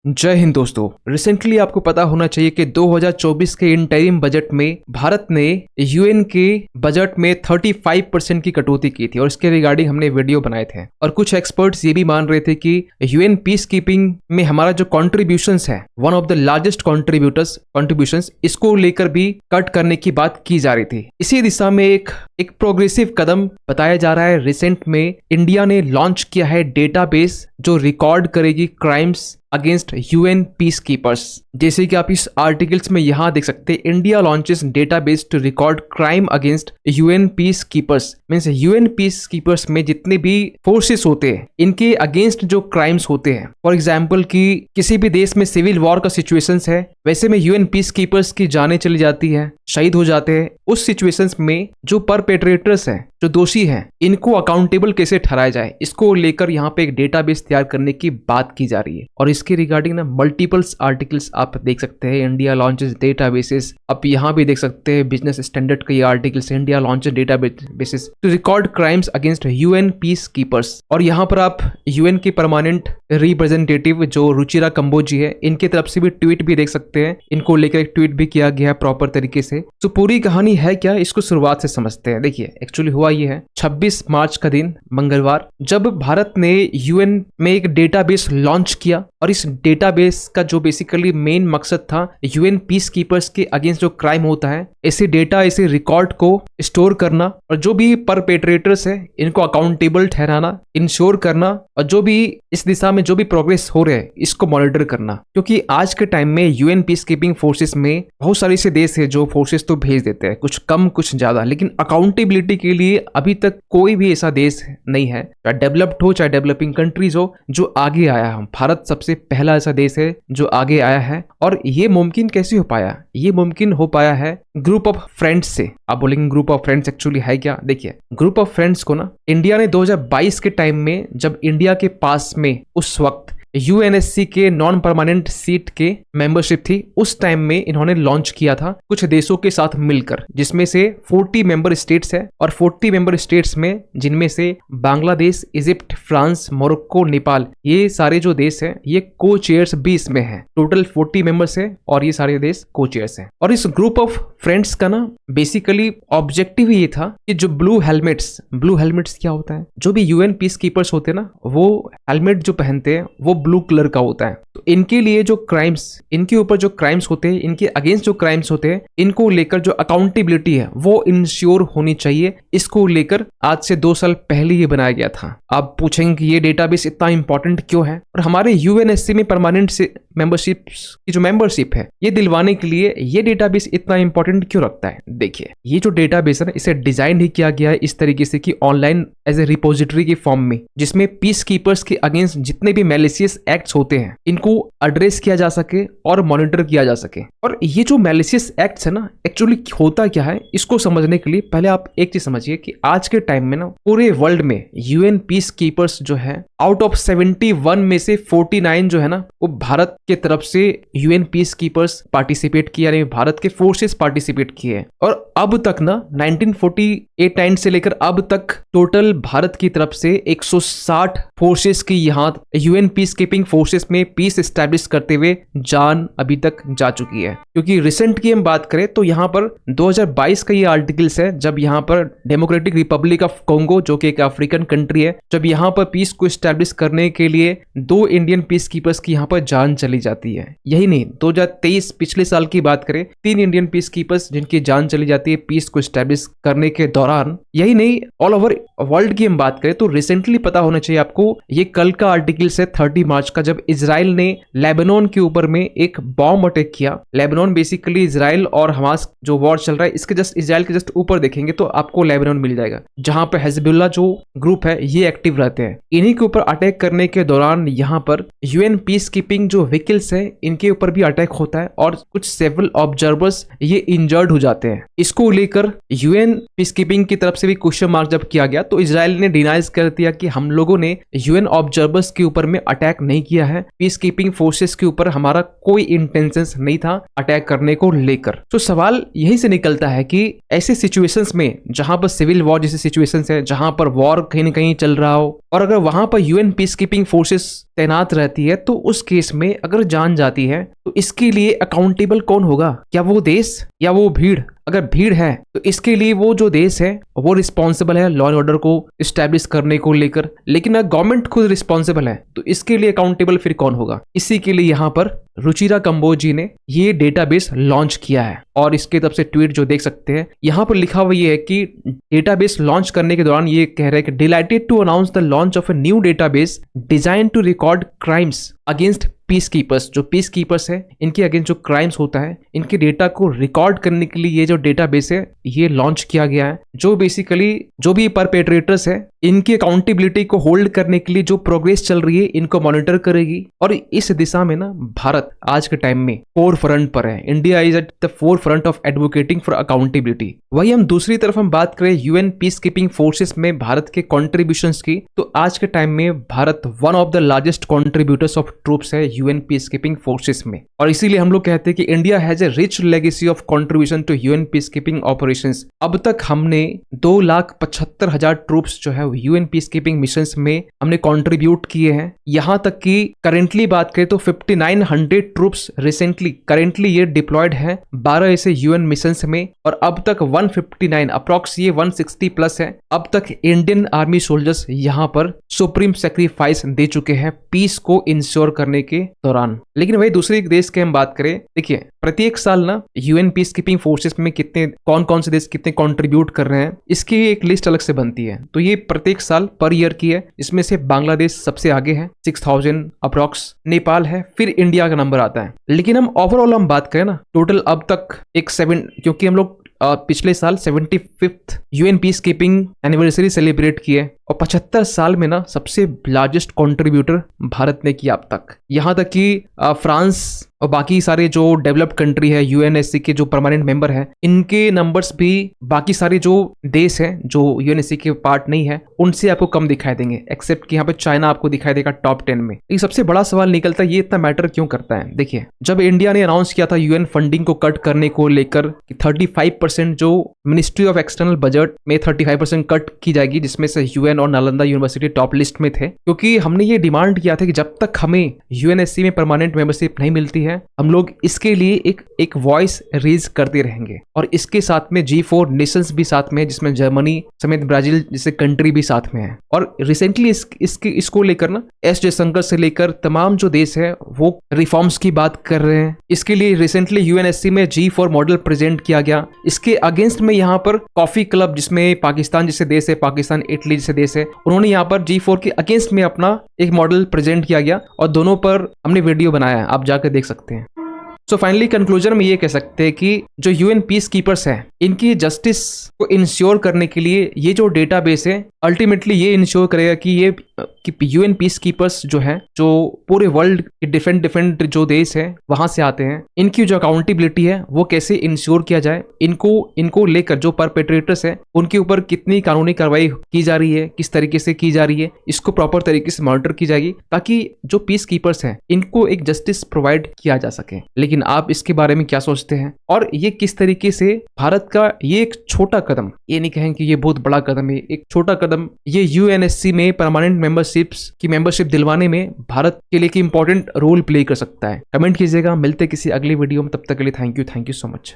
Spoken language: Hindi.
जय हिंद दोस्तों। रिसेंटली आपको पता होना चाहिए कि 2024 के इंटरिम बजट में भारत ने यूएन के बजट में 35% की कटौती की थी और इसके रिगार्डिंग हमने वीडियो बनाए थे। और कुछ एक्सपर्ट्स ये भी मान रहे थे कि यूएन पीस कीपिंग में हमारा जो कॉन्ट्रीब्यूशंस है, one of the largest contributions, इसको लेकर भी कट करने की बात की जा रही थी। इसी दिशा में एक प्रोग्रेसिव कदम बताया जा रहा है। रिसेंट में इंडिया ने लॉन्च किया है डेटाबेस जो रिकॉर्ड करेगी crimes against UN peace keepers. जैसे कि आप इस आर्टिकल्स में यहां देख सकते हैं, India launches database to record crime against UN peacekeepers. Means UN peacekeepers में जितने भी फोर्सेस होते हैं, इनके अगेंस्ट जो क्राइम्स होते हैं, फॉर एग्जाम्पल कि किसी भी देश में सिविल वॉर का सिचुएशंस है, वैसे में यूएन पीस कीपर्स की जानें चली जाती है, शहीद हो जाते हैं। उस सिचुएशंस में जो परपेट्रेटर्स हैं, जो दोषी हैं, इनको अकाउंटेबल कैसे ठहराया जाए, इसको लेकर यहाँ पे एक डेटाबेस तैयार करने की बात की जा रही है। और इसके रिगार्डिंग ना मल्टीपल्स आर्टिकल्स आप देख सकते हैं। इंडिया लॉन्चेस डेटाबेसेस, आप यहाँ भी देख सकते हैं बिजनेस स्टैंडर्ड का ये articles, India launches databases to record crimes against UN peacekeepers. और यहाँ पर आप यूएन के परमानेंट रिप्रेजेंटेटिव जो रुचिरा कंबोजी है, इनके तरफ से भी ट्वीट भी देख सकते हैं। इनको लेकर एक ट्वीट भी किया गया प्रॉपर तरीके से। तो पूरी कहानी है क्या, इसको शुरुआत से समझते हैं। देखिए, एक्चुअली हुआ ये है 26 मार्च का दिन, मंगलवार, जब भारत ने यूएन में एक डेटाबेस लॉन्च किया। और इस डेटाबेस का जो बेसिकली मेन मकसद था, यूएन पीस कीपर्स के अगेंस्ट जो क्राइम होता है, ऐसे डेटा, ऐसे रिकॉर्ड को स्टोर करना और जो भी परपेट्रेटर्स है इनको अकाउंटेबल ठहराना, इंश्योर करना, और जो भी इस दिशा में जो भी प्रोग्रेस हो रहे हैं इसको मॉनिटर करना। क्योंकि आज के टाइम में यूएन पीस कीपिंग फोर्सेस में बहुत सारे ऐसे देश है जो फोर्सेस तो भेज देते हैं, कुछ कम कुछ ज्यादा, लेकिन अकाउंटेबिलिटी के लिए अभी तक कोई भी ऐसा देश नहीं है, चाहे डेवलप्ड हो चाहे डेवलपिंग कंट्रीज हो, जो आगे आया है। भारत सबसे पहला ऐसा देश है जो आगे आया है। और ये मुमकिन कैसे हो पाया? ये मुमकिन हो पाया है ग्रुप ऑफ फ्रेंड्स से। आप बोलेंगे ग्रुप ऑफ फ्रेंड्स एक्चुअली है क्या? देखिए, ग्रुप ऑफ फ्रेंड्स को ना इंडिया ने 2022 के टाइम में, जब इंडिया के पास में उस वक्त यूएनएससी के नॉन परमानेंट सीट के मेंबरशिप थी, उस टाइम में इन्होंने लॉन्च किया था कुछ देशों के साथ मिलकर, जिसमें से 40 मेंबर स्टेट्स है। और 40 मेंबर स्टेट्स में जिनमें से Bangladesh, Egypt, France, Morocco, Nepal, ये सारे जो देश हैं ये को चेयर्स भी इसमें है। टोटल 40 मेंबर्स है और ये सारे देश को चेयर्स हैं। और इस ग्रुप ऑफ फ्रेंड्स का ना बेसिकली ऑब्जेक्टिव ये था कि जो ब्लू हेलमेट्स क्या होता है, जो भी यूएन पीस कीपर्स होते हैं ना, वो हेलमेट जो पहनते हैं वो ब्लू कलर का होता है। तो इनके लिए जो क्राइम्स, इनके ऊपर जो क्राइम्स होते हैं, इनके अगेंस्ट जो क्राइम्स होते हैं, इनको लेकर जो अकाउंटेबिलिटी है वो इंश्योर होनी चाहिए। इसको लेकर आज से 2 साल पहले ये बनाया गया था। आप पूछेंगे कि ये डेटाबेस इतना इंपॉर्टेंट क्यों है, और हमारे यूएनएससी में परमानेंट मेंबरशिप की जो मेंबरशिप है ये दिलवाने के लिए ये डेटाबेस इतना इंपॉर्टेंट क्यों रखता है? देखिए, ये जो डेटाबेस है ना, इसे डिजाइन ही किया गया है इस तरीके से कि ऑनलाइन एज ए रिपोजिटरी के फॉर्म में, जिसमें पीस कीपर्स के अगेंस्ट जितने भी मैलिशियस एक्ट्स होते हैं इनको एड्रेस किया जा सके और मॉनिटर किया जा सके। और ये जो मैलिशियस एक्ट्स है ना, एक्चुअली होता क्या है, इसको समझने के लिए पहले आप एक चीज समझिए कि आज के टाइम में ना पूरे वर्ल्ड में यूएन पीस कीपर्स जो है, आउट ऑफ 71 में से 49 जो है ना, वो भारत के तरफ से यूएन पीस कीपर्स पार्टिसिपेट किया, यानी भारत के फोर्सेस पार्टिसिपेट किए। और अब तक ना 1948 से लेकर अब तक टोटल भारत की तरफ से 160 फोर्सेस की यहाँ यूएन पीस कीपिंग फोर्सेस में पीस एस्टैब्लिश करते हुए जान अभी तक जा चुकी है। क्योंकि रिसेंट की हम बात करें तो यहाँ पर 2022 का ये आर्टिकल्स है, जब यहाँ पर डेमोक्रेटिक रिपब्लिक ऑफ कोंगो, जो कि एक अफ्रीकन कंट्री है, जब यहाँ पर पीस को एस्टैब्लिश करने के लिए 2 इंडियन पीस कीपर्स की यहाँ पर जान चली जाती है। यही नहीं, 2023 पिछले साल की बात करें, 3 इंडियन पीस कीपर्स जिनकी जान चली जाती है पीस को एस्टैब्लिश करने के दौरान। यही नहीं, ऑल ओवर वर्ल्ड की हम बात करें तो रिसेंटली पता होना चाहिए आपको, ये कल का आर्टिकल्स है 30 मार्च का, जब इजराइल ने लेबनान के ऊपर में एक बॉम्ब अटैक किया। लेबनान बेसिकली इजराइल और हमास जो वॉर चल रहा है, इसके जस्ट इजराइल के जस्ट ऊपर देखेंगे तो आपको लेबनान मिल जाएगा, जहां पे हिजबुल्लाह जो ग्रुप है ये एक्टिव रहते हैं। इन्हीं के ऊपर अटैक करने के दौरान यहाँ पर यूएन पीस कीपिंग जो व्हीकल्स है इनके ऊपर भी अटैक होता है और कुछ सिविल ऑब्जर्वर्स ये इंजर्ड हो जाते हैं। इसको लेकर यूएन पीस कीपिंग की तरफ से भी क्वेश्चन मार्क जब किया गया तो इजराइल ने डिनाइज कर दिया कि हम लोगों ने यूएन ऑब्जर्वर्स के ऊपर में अटैक नहीं किया है, पीस कीपिंग फोर्सेस के ऊपर हमारा कोई इंटेंशन नहीं था अटैक करने को लेकर। तो सवाल यहीं से निकलता है कि ऐसे सिचुएशंस में जहां पर सिविल वॉर जैसे सिचुएशंस है, जहां पर वॉर कहीं न कहीं चल रहा हो, और अगर वहां पर यूएन पीस कीपिंग फोर्सेस तैनात रहती है, तो उस केस में अगर जान जाती है तो इसके लिए अकाउंटेबल कौन होगा? क्या वो देश या वो भीड़? अगर भीड़ है तो इसके लिए वो जो देश है वो रिस्पॉन्सिबल है लॉ एंड ऑर्डर को इस्टेब्लिश करने को लेकर, लेकिन अगर गवर्नमेंट खुद रिस्पॉन्सिबल है तो इसके लिए अकाउंटेबल फिर कौन होगा? इसी के लिए यहाँ पर रुचिरा कंबोज जी ने ये डेटाबेस लॉन्च किया है और इसके तरफ से ट्वीट जो देख सकते हैं यहाँ पर लिखा हुआ ये है कि डेटाबेस लॉन्च करने के दौरान ये कह रहे हैं कि delighted to announce the launch of a new database design to record crimes against peacekeepers. जो पीस कीपर्स है इनके अगेंस्ट जो क्राइम्स होता है इनके डेटा को रिकॉर्ड करने के लिए ये जो डेटाबेस है ये लॉन्च किया गया है, जो बेसिकली जो भी परपेट्रेटर्स है इनकी अकाउंटेबिलिटी को होल्ड करने के लिए जो प्रोग्रेस चल रही है इनको मॉनिटर करेगी। और इस दिशा में ना भारत आज के टाइम में फोर फ्रंट पर है। India is at the four front of advocating for accountability. वही हम दूसरी तरफ हम बात करें यूएन पीस कीपिंग फोर्सेस में भारत के कॉन्ट्रीब्यूशंस की, तो आज के टाइम में Bharat one of the largest contributors of troops है यूएन पीस कीपिंग फोर्सेस में। और इसीलिए हम लोग कहते हैं कि India has a rich legacy of contribution to UN peacekeeping operations. अब तक हमने 2,75,000 ट्रूप्स जो है यूएन पीस कीपिंग मिशन में हमने कंट्रीब्यूट किए हैं। यहां तक कि करेंटली बात करें तो 5900 ट्रूप्स करेंटली ये डिप्लॉयड है 12 ऐसे यूएन मिशन में, और अब तक 159 अप्रॉक्स ये 160 प्लस है अब तक इंडियन आर्मी सोल्जर्स यहां पर सुप्रीम सेक्रीफाइस दे चुके हैं पीस को इंश्योर करने के दौरान। लेकिन वही दूसरे देश की हम बात करें, देखिए प्रत्येक साल ना यूएन पीस कीपिंग फोर्सेस में कितने कौन से देश कितने कंट्रीब्यूट कर रहे हैं इसकी एक लिस्ट अलग से बनती है। तो ये प्रत्येक साल पर ईयर की है। इसमें से बांग्लादेश सबसे आगे है 6000 अप्रॉक्स, नेपाल है, फिर इंडिया का नंबर आता है। लेकिन हम ओवरऑल हम बात करें ना टोटल अब तक क्योंकि हम लोग पिछले साल 75th UN peace keeping anniversary celebrate किए और 75 साल में ना सबसे लार्जेस्ट कंट्रीब्यूटर भारत ने किया अब तक। यहां तक कि फ्रांस और बाकी सारे जो डेवलप्ड कंट्री है यूएनएससी के जो परमानेंट मेंबर है इनके नंबर्स भी बाकी सारे जो देश हैं जो यूएनएससी के पार्ट नहीं है उनसे आपको कम दिखाई देंगे, एक्सेप्ट कि यहाँ पे चाइना आपको दिखाई देगा टॉप 10 में। ये सबसे बड़ा सवाल निकलता है ये इतना मैटर क्यों करता है। देखिए जब इंडिया ने अनाउंस किया था यूएन फंडिंग को कट करने को लेकर कि 35% जो मिनिस्ट्री ऑफ एक्सटर्नल बजट में 35% कट की जाएगी, जिसमें से यूएन और नालंदा यूनिवर्सिटी टॉप लिस्ट में थे, क्योंकि हमने ये डिमांड किया था कि जब तक हमें यूएनएससी में परमानेंट मेंबरशिप नहीं मिलती है हम लोग इसके लिए एक वॉइस रेज करते रहेंगे। और इसके साथ में G4 नेशंस भी साथ में है, जिसमें जर्मनी समेत ब्राजील जैसे कंट्री भी साथ में है। और रिसेंटली इसको लेकर ना एस जयशंकर से लेकर तमाम जो देश है वो रिफॉर्म्स की बात कर रहे हैं। इसके लिए रिसेंटली यूएनएससी में G4 मॉडल प्रेजेंट किया गया। इसके अगेंस्ट में यहाँ पर कॉफी क्लब जिसमें पाकिस्तान जैसे देश है, पाकिस्तान इटली जैसे देश है, उन्होंने यहाँ पर G4 के अगेंस्ट में अपना एक मॉडल प्रेजेंट किया गया और दोनों पर हमने वीडियो बनाया है, आप जाकर देख सकते हैं। सो फाइनली कंक्लूजन में ये कह सकते हैं कि जो यूएन पीस कीपर्स हैं इनकी जस्टिस को इंश्योर करने के लिए ये जो डेटाबेस है अल्टीमेटली ये इंश्योर करेगा कि यूएन पीस कीपर्स जो है जो पूरे वर्ल्ड के डिफरेंट जो देश है वहां से आते हैं, इनकी जो अकाउंटेबिलिटी है वो कैसे इंश्योर किया जाए, इनको लेकर जो परपेट्रेटर्स है उनके ऊपर कितनी कानूनी कार्रवाई की जा रही है, किस तरीके से की जा रही है, इसको प्रॉपर तरीके से मॉनिटर की जाएगी ताकि जो पीस कीपर्स है इनको एक जस्टिस प्रोवाइड किया जा सके। लेकिन आप इसके बारे में क्या सोचते हैं और ये किस तरीके से भारत का ये एक छोटा कदम, ये नहीं कहें कि ये बहुत बड़ा कदम है, एक छोटा कदम ये यूएनएससी में परमानेंट मेंबरशिप्स की मेंबरशिप दिलवाने में भारत के लिए एक इंपॉर्टेंट रोल प्ले कर सकता है। कमेंट कीजिएगा, मिलते किसी अगली वीडियो में, तब तक के लिए थैंक यू सो मच।